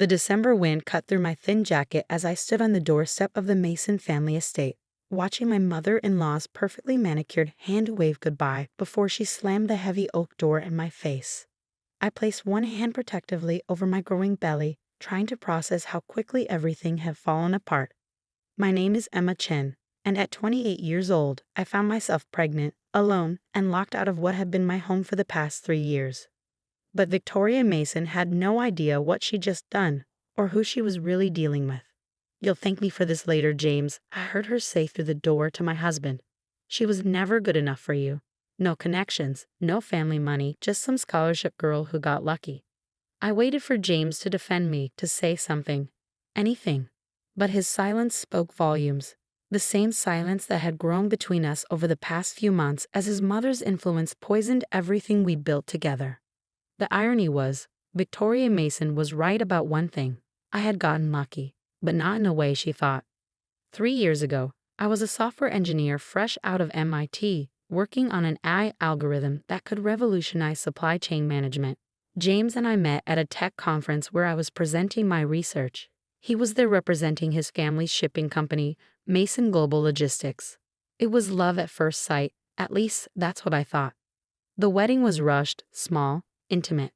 The December wind cut through my thin jacket as I stood on the doorstep of the Mason family estate, watching my mother-in-law's perfectly manicured hand wave goodbye before she slammed the heavy oak door in my face. I placed one hand protectively over my growing belly, trying to process how quickly everything had fallen apart. My name is Emma Chen, and at 28 years old, I found myself pregnant, alone, and locked out of what had been my home for the past 3 years. But Victoria Mason had no idea what she'd just done, or who she was really dealing with. "You'll thank me for this later, James," I heard her say through the door to my husband. "She was never good enough for you. No connections, no family money, just some scholarship girl who got lucky." I waited for James to defend me, to say something. Anything. But his silence spoke volumes. The same silence that had grown between us over the past few months as his mother's influence poisoned everything we built together. The irony was, Victoria Mason was right about one thing. I had gotten lucky, but not in a way she thought. 3 years ago, I was a software engineer fresh out of MIT, working on an AI algorithm that could revolutionize supply chain management. James and I met at a tech conference where I was presenting my research. He was there representing his family's shipping company, Mason Global Logistics. It was love at first sight, at least that's what I thought. The wedding was rushed, small, intimate.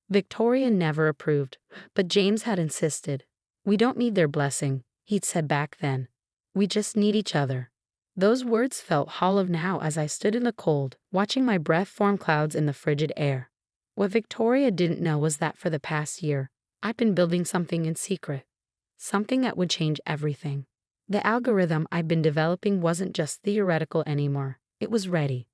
Victoria never approved, but James had insisted. "We don't need their blessing," he'd said back then. "We just need each other." Those words felt hollow now as I stood in the cold, watching my breath form clouds in the frigid air. What Victoria didn't know was that for the past year, I'd been building something in secret. Something that would change everything. The algorithm I'd been developing wasn't just theoretical anymore, it was ready.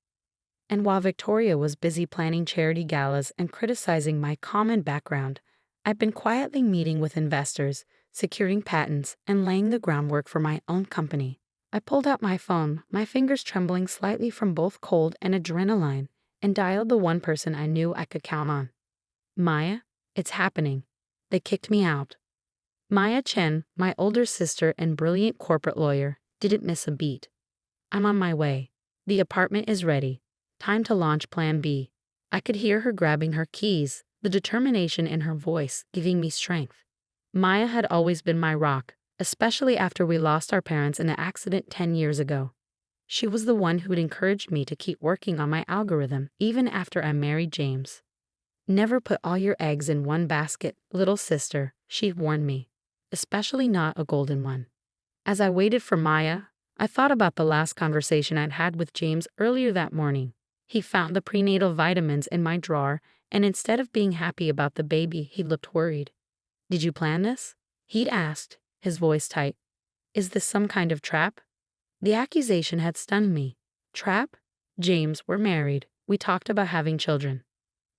And while Victoria was busy planning charity galas and criticizing my common background, I'd been quietly meeting with investors, securing patents, and laying the groundwork for my own company. I pulled out my phone, my fingers trembling slightly from both cold and adrenaline, and dialed the one person I knew I could count on. "Maya, it's happening." They kicked me out. Maya Chen, my older sister and brilliant corporate lawyer, didn't miss a beat. "I'm on my way. The apartment is ready. Time to launch Plan B." I could hear her grabbing her keys, the determination in her voice giving me strength. Maya had always been my rock, especially after we lost our parents in an accident 10 years ago. She was the one who'd encouraged me to keep working on my algorithm even after I married James. "Never put all your eggs in one basket, little sister," she warned me, especially not a golden one. As I waited for Maya, I thought about the last conversation I'd had with James earlier that morning. He found the prenatal vitamins in my drawer, and instead of being happy about the baby, he looked worried. "Did you plan this?" he'd asked, his voice tight. "Is this some kind of trap?" The accusation had stunned me. Trap? "James, we're married. We talked about having children."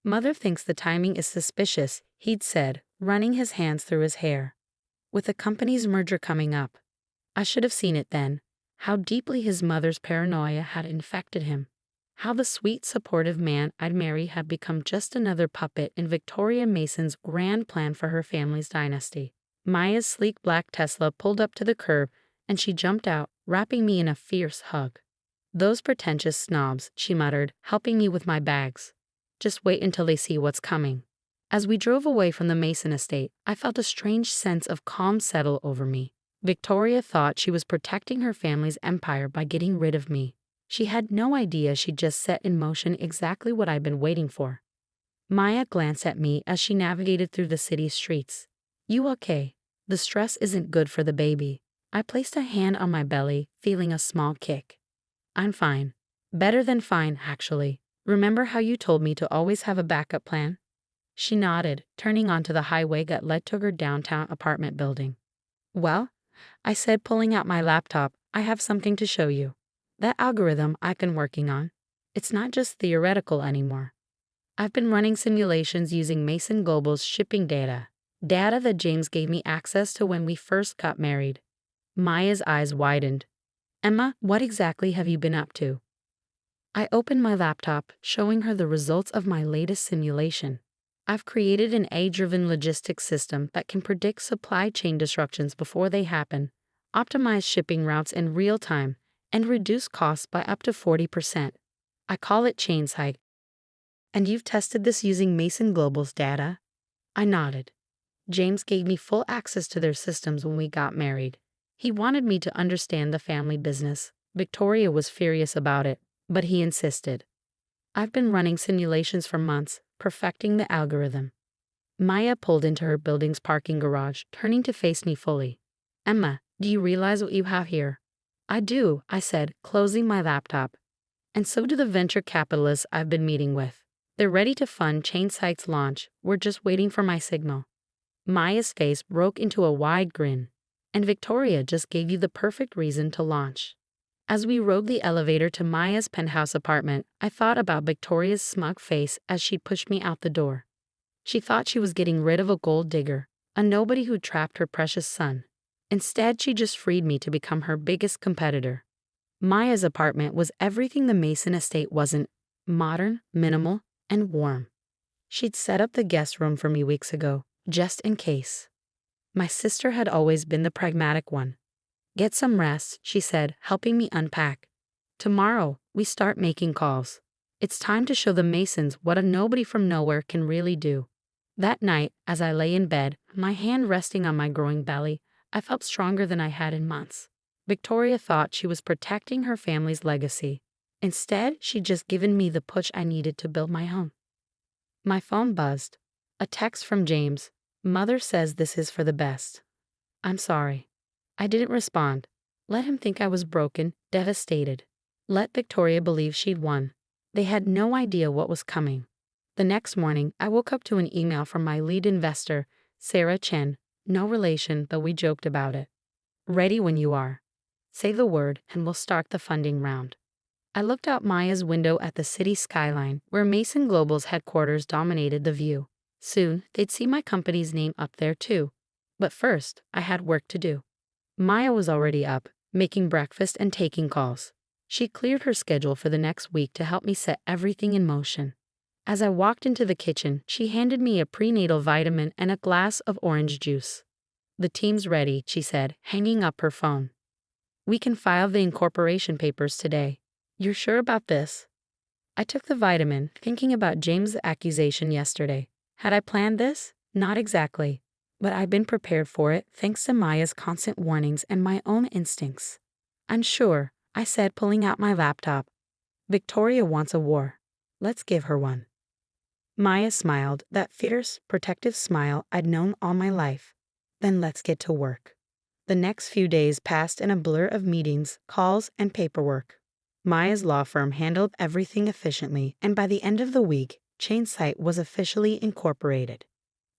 "Mother thinks the timing is suspicious," he'd said, running his hands through his hair. "With the company's merger coming up." I should have seen it then, how deeply his mother's paranoia had infected him. How the sweet, supportive man I'd marry had become just another puppet in Victoria Mason's grand plan for her family's dynasty. Maya's sleek black Tesla pulled up to the curb, and she jumped out, wrapping me in a fierce hug. "Those pretentious snobs," she muttered, helping me with my bags. "Just wait until they see what's coming." As we drove away from the Mason estate, I felt a strange sense of calm settle over me. Victoria thought she was protecting her family's empire by getting rid of me. She had no idea she'd just set in motion exactly what I'd been waiting for. Maya glanced at me as she navigated through the city streets. "You okay? The stress isn't good for the baby." I placed a hand on my belly, feeling a small kick. "I'm fine. Better than fine, actually. Remember how you told me to always have a backup plan?" She nodded, turning onto the highway that led to her downtown apartment building. "Well," I said, pulling out my laptop, "I have something to show you. That algorithm I've been working on, it's not just theoretical anymore. I've been running simulations using Mason Global's shipping data that James gave me access to when we first got married." Maya's eyes widened. "Emma, what exactly have you been up to?" I opened my laptop, showing her the results of my latest simulation. I've created an AI-driven logistics system that can predict supply chain disruptions before they happen, optimize shipping routes in real time, and reduce costs by up to 40%. I call it ChainSight. "And you've tested this using Mason Global's data?" I nodded. James gave me full access to their systems when we got married. He wanted me to understand the family business. Victoria was furious about it, but he insisted. I've been running simulations for months, perfecting the algorithm. Maya pulled into her building's parking garage, turning to face me fully. Emma, do you realize what you have here? I do, I said, closing my laptop. And so do the venture capitalists I've been meeting with. They're ready to fund ChainSight's launch. We're just waiting for my signal. Maya's face broke into a wide grin. And Victoria just gave you the perfect reason to launch. As we rode the elevator to Maya's penthouse apartment, I thought about Victoria's smug face as she pushed me out the door. She thought she was getting rid of a gold digger, a nobody who trapped her precious son. Instead, she just freed me to become her biggest competitor. Maya's apartment was everything the Mason estate wasn't: modern, minimal, and warm. She'd set up the guest room for me weeks ago, just in case. My sister had always been the pragmatic one. Get some rest, she said, helping me unpack. Tomorrow, we start making calls. It's time to show the Masons what a nobody from nowhere can really do. That night, as I lay in bed, my hand resting on my growing belly, I felt stronger than I had in months. Victoria thought she was protecting her family's legacy. Instead, she'd just given me the push I needed to build my own. My phone buzzed. A text from James. Mother says this is for the best. I'm sorry. I didn't respond. Let him think I was broken, devastated. Let Victoria believe she'd won. They had no idea what was coming. The next morning, I woke up to an email from my lead investor, Sarah Chen. No relation, though we joked about it. Ready when you are. Say the word, and we'll start the funding round. I looked out Maya's window at the city skyline, where Mason Global's headquarters dominated the view. Soon, they'd see my company's name up there too. But first, I had work to do. Maya was already up, making breakfast and taking calls. She cleared her schedule for the next week to help me set everything in motion. As I walked into the kitchen, she handed me a prenatal vitamin and a glass of orange juice. The team's ready, she said, hanging up her phone. We can file the incorporation papers today. You're sure about this? I took the vitamin, thinking about James' accusation yesterday. Had I planned this? Not exactly. But I've been prepared for it thanks to Maya's constant warnings and my own instincts. I'm sure, I said, pulling out my laptop. Victoria wants a war. Let's give her one. Maya smiled, that fierce, protective smile I'd known all my life. Then let's get to work. The next few days passed in a blur of meetings, calls, and paperwork. Maya's law firm handled everything efficiently, and by the end of the week, ChainSight was officially incorporated.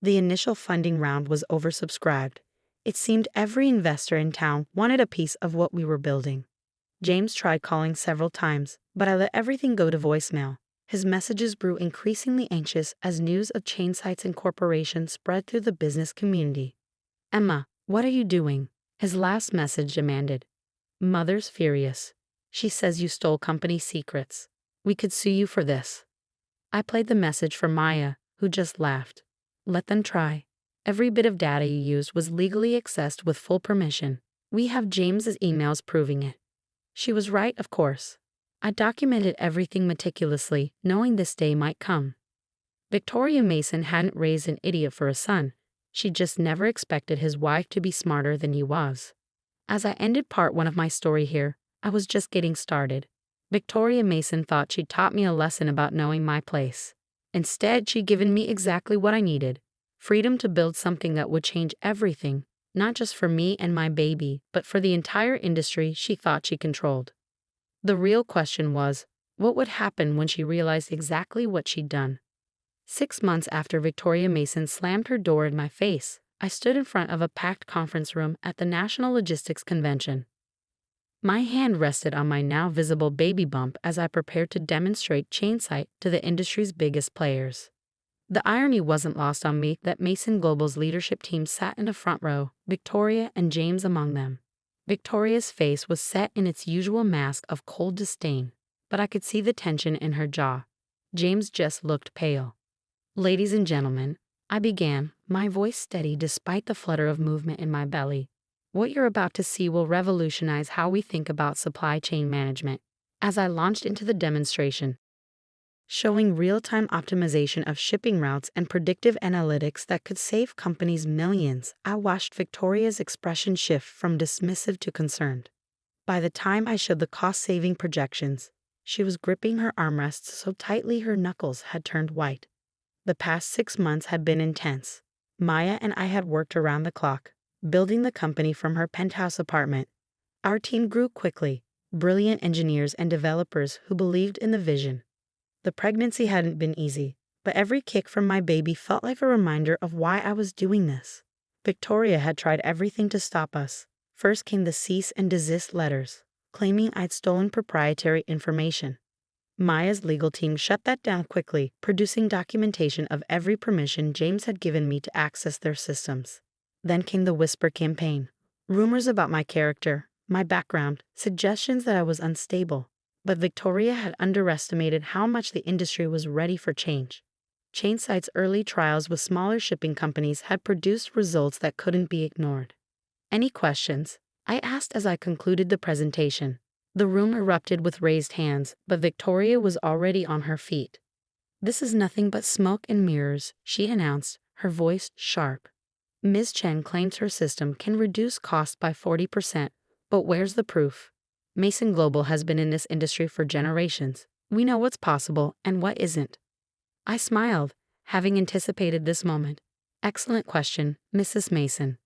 The initial funding round was oversubscribed. It seemed every investor in town wanted a piece of what we were building. James tried calling several times, but I let everything go to voicemail. His messages grew increasingly anxious as news of ChainSight's incorporation spread through the business community. Emma, what are you doing? His last message demanded. Mother's furious. She says you stole company secrets. We could sue you for this. I played the message for Maya, who just laughed. Let them try. Every bit of data you used was legally accessed with full permission. We have James's emails proving it. She was right, of course. I documented everything meticulously, knowing this day might come. Victoria Mason hadn't raised an idiot for a son. She just never expected his wife to be smarter than he was. As I ended part one of my story here, I was just getting started. Victoria Mason thought she'd taught me a lesson about knowing my place. Instead, she'd given me exactly what I needed: freedom to build something that would change everything, not just for me and my baby, but for the entire industry she thought she controlled. The real question was, what would happen when she realized exactly what she'd done? 6 months after Victoria Mason slammed her door in my face, I stood in front of a packed conference room at the National Logistics Convention. My hand rested on my now visible baby bump as I prepared to demonstrate ChainSight to the industry's biggest players. The irony wasn't lost on me that Mason Global's leadership team sat in the front row, Victoria and James among them. Victoria's face was set in its usual mask of cold disdain, but I could see the tension in her jaw. James just looked pale. Ladies and gentlemen, I began, my voice steady despite the flutter of movement in my belly. What you're about to see will revolutionize how we think about supply chain management. As I launched into the demonstration, showing real-time optimization of shipping routes and predictive analytics that could save companies millions. I watched Victoria's expression shift from dismissive to concerned. By the time I showed the cost-saving projections, she was gripping her armrests so tightly her knuckles had turned white. The past 6 months had been intense. Maya and I had worked around the clock, building the company from her penthouse apartment. Our team grew quickly, brilliant engineers and developers who believed in the vision. The pregnancy hadn't been easy, but every kick from my baby felt like a reminder of why I was doing this. Victoria had tried everything to stop us. First came the cease and desist letters, claiming I'd stolen proprietary information. Maya's legal team shut that down quickly, producing documentation of every permission James had given me to access their systems. Then came the whisper campaign. Rumors about my character, my background, suggestions that I was unstable. But Victoria had underestimated how much the industry was ready for change. Chainsight's early trials with smaller shipping companies had produced results that couldn't be ignored. Any questions? I asked as I concluded the presentation. The room erupted with raised hands, but Victoria was already on her feet. "This is nothing but smoke and mirrors," she announced, her voice sharp. "Ms. Chen claims her system can reduce costs by 40%, but where's the proof? Mason Global has been in this industry for generations. We know what's possible and what isn't." I smiled, having anticipated this moment. "Excellent question, Mrs. Mason.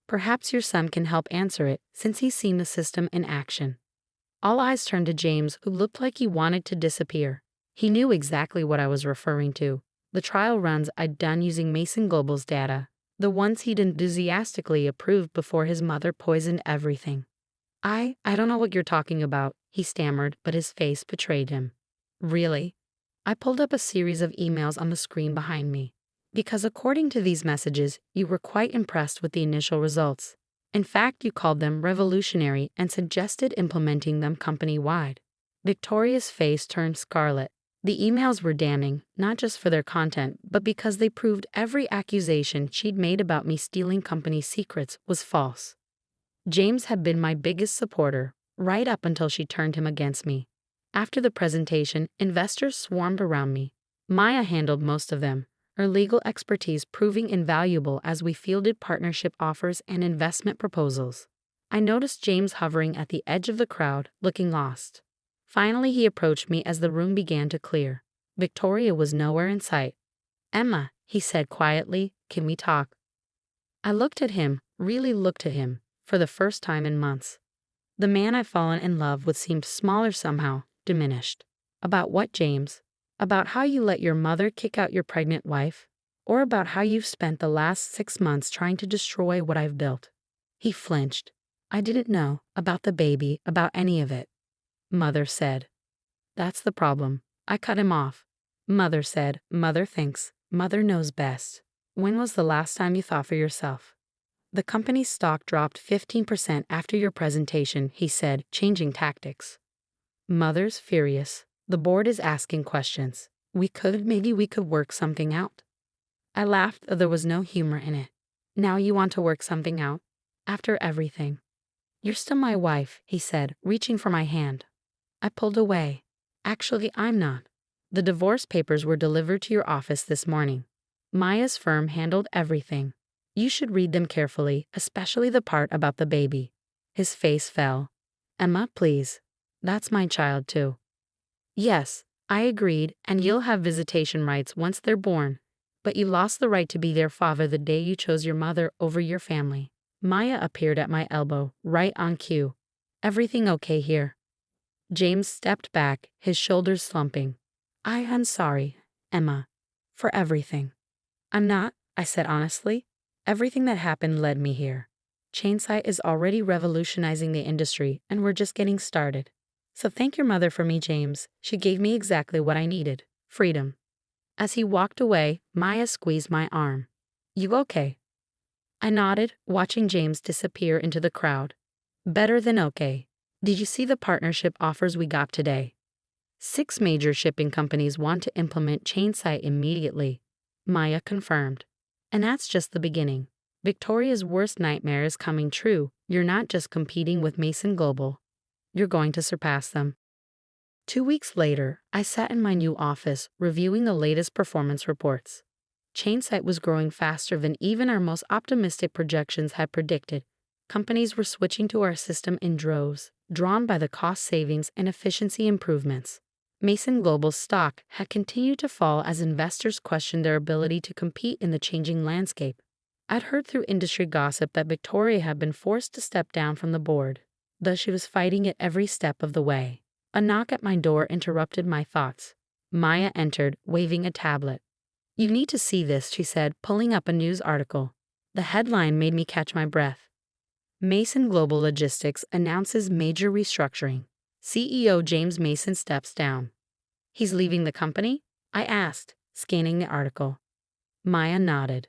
Perhaps your son can help answer it, since he's seen the system in action." All eyes turned to James, who looked like he wanted to disappear. He knew exactly what I was referring to. The trial runs I'd done using Mason Global's data, the ones he'd enthusiastically approved before his mother poisoned everything. I don't know what you're talking about," he stammered, but his face betrayed him. "Really?" I pulled up a series of emails on the screen behind me. "Because according to these messages, you were quite impressed with the initial results. In fact, you called them revolutionary and suggested implementing them company-wide." Victoria's face turned scarlet. The emails were damning, not just for their content, but because they proved every accusation she'd made about me stealing company secrets was false. James had been my biggest supporter, right up until she turned him against me. After the presentation, investors swarmed around me. Maya handled most of them, her legal expertise proving invaluable as we fielded partnership offers and investment proposals. I noticed James hovering at the edge of the crowd, looking lost. Finally, he approached me as the room began to clear. Victoria was nowhere in sight. "Emma," he said quietly, "can we talk?" I looked at him, really looked at him, for the first time in months. The man I'd fallen in love with seemed smaller somehow, diminished. "About what, James? About how you let your mother kick out your pregnant wife? Or about how you've spent the last 6 months trying to destroy what I've built?" He flinched. "I didn't know about the baby, about any of it." Mother said. "That's the problem." I cut him off. Mother said, "Mother thinks, Mother knows best. When was the last time you thought for yourself?" "The company's stock dropped 15% after your presentation," he said, changing tactics. Mother's furious. "The board is asking questions. Maybe we could work something out." I laughed, though there was no humor in it. "Now you want to work something out? After everything?" "You're still my wife," he said, reaching for my hand. I pulled away. "Actually, I'm not. The divorce papers were delivered to your office this morning. Maya's firm handled everything. You should read them carefully, especially the part about the baby." His face fell. "Emma, please. That's my child, too." "Yes," I agreed, "and you'll have visitation rights once they're born. But you lost the right to be their father the day you chose your mother over your family." Maya appeared at my elbow, right on cue. "Everything okay here?" James stepped back, his shoulders slumping. I'm sorry, Emma, for everything." "I'm not," I said honestly. "Everything that happened led me here. Chainsight is already revolutionizing the industry, and we're just getting started. So thank your mother for me, James. She gave me exactly what I needed, freedom." As he walked away, Maya squeezed my arm. "You okay?" I nodded, watching James disappear into the crowd. "Better than okay. Did you see the partnership offers we got today? 6 major shipping companies want to implement Chainsight immediately," Maya confirmed. "And that's just the beginning. Victoria's worst nightmare is coming true. You're not just competing with Mason Global. You're going to surpass them." 2 weeks later, I sat in my new office, reviewing the latest performance reports. Chainsight was growing faster than even our most optimistic projections had predicted. Companies were switching to our system in droves, drawn by the cost savings and efficiency improvements. Mason Global's stock had continued to fall as investors questioned their ability to compete in the changing landscape. I'd heard through industry gossip that Victoria had been forced to step down from the board, though she was fighting it every step of the way. A knock at my door interrupted my thoughts. Maya entered, waving a tablet. "You need to see this," she said, pulling up a news article. The headline made me catch my breath. Mason Global Logistics announces major restructuring. CEO James Mason steps down. "He's leaving the company?" I asked, scanning the article. Maya nodded.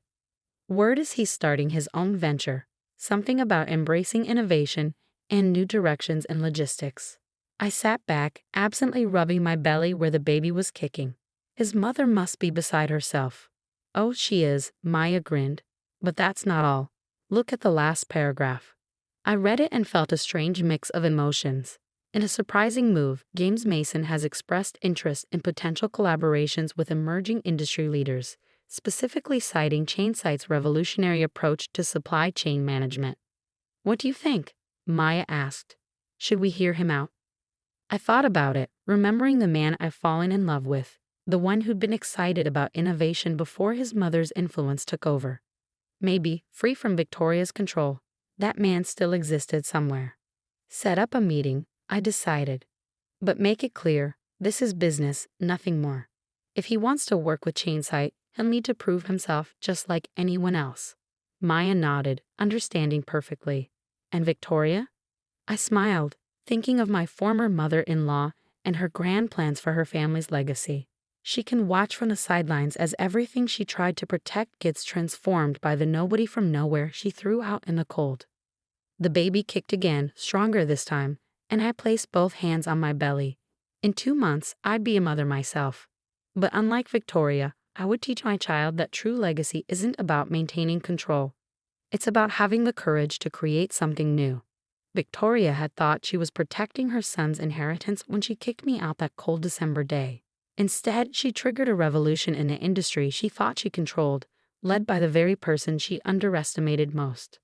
Word is he's starting his own venture, something about embracing innovation and new directions in logistics. I sat back, absently rubbing my belly where the baby was kicking. His mother must be beside herself. "Oh, she is," Maya grinned. "But that's not all. Look at the last paragraph." I read it and felt a strange mix of emotions. In a surprising move, James Mason has expressed interest in potential collaborations with emerging industry leaders, specifically citing Chainsight's revolutionary approach to supply chain management. "What do you think?" Maya asked. "Should we hear him out?" I thought about it, remembering the man I've fallen in love with, the one who'd been excited about innovation before his mother's influence took over. Maybe, free from Victoria's control, that man still existed somewhere. Set up a meeting, I decided. But make it clear, this is business, nothing more. If he wants to work with Chainsight, he'll need to prove himself just like anyone else. Maya nodded, understanding perfectly. And Victoria? I smiled, thinking of my former mother-in-law and her grand plans for her family's legacy. She can watch from the sidelines as everything she tried to protect gets transformed by the nobody from nowhere she threw out in the cold. The baby kicked again, stronger this time, and I placed both hands on my belly. In 2 months, I'd be a mother myself. But unlike Victoria, I would teach my child that true legacy isn't about maintaining control. It's about having the courage to create something new. Victoria had thought she was protecting her son's inheritance when she kicked me out that cold December day. Instead, she triggered a revolution in the industry she thought she controlled, led by the very person she underestimated most.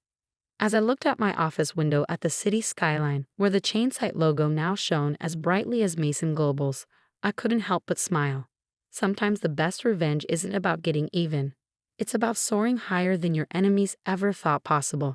As I looked out my office window at the city skyline, where the Chainsight logo now shone as brightly as Mason Global's, I couldn't help but smile. Sometimes the best revenge isn't about getting even. It's about soaring higher than your enemies ever thought possible.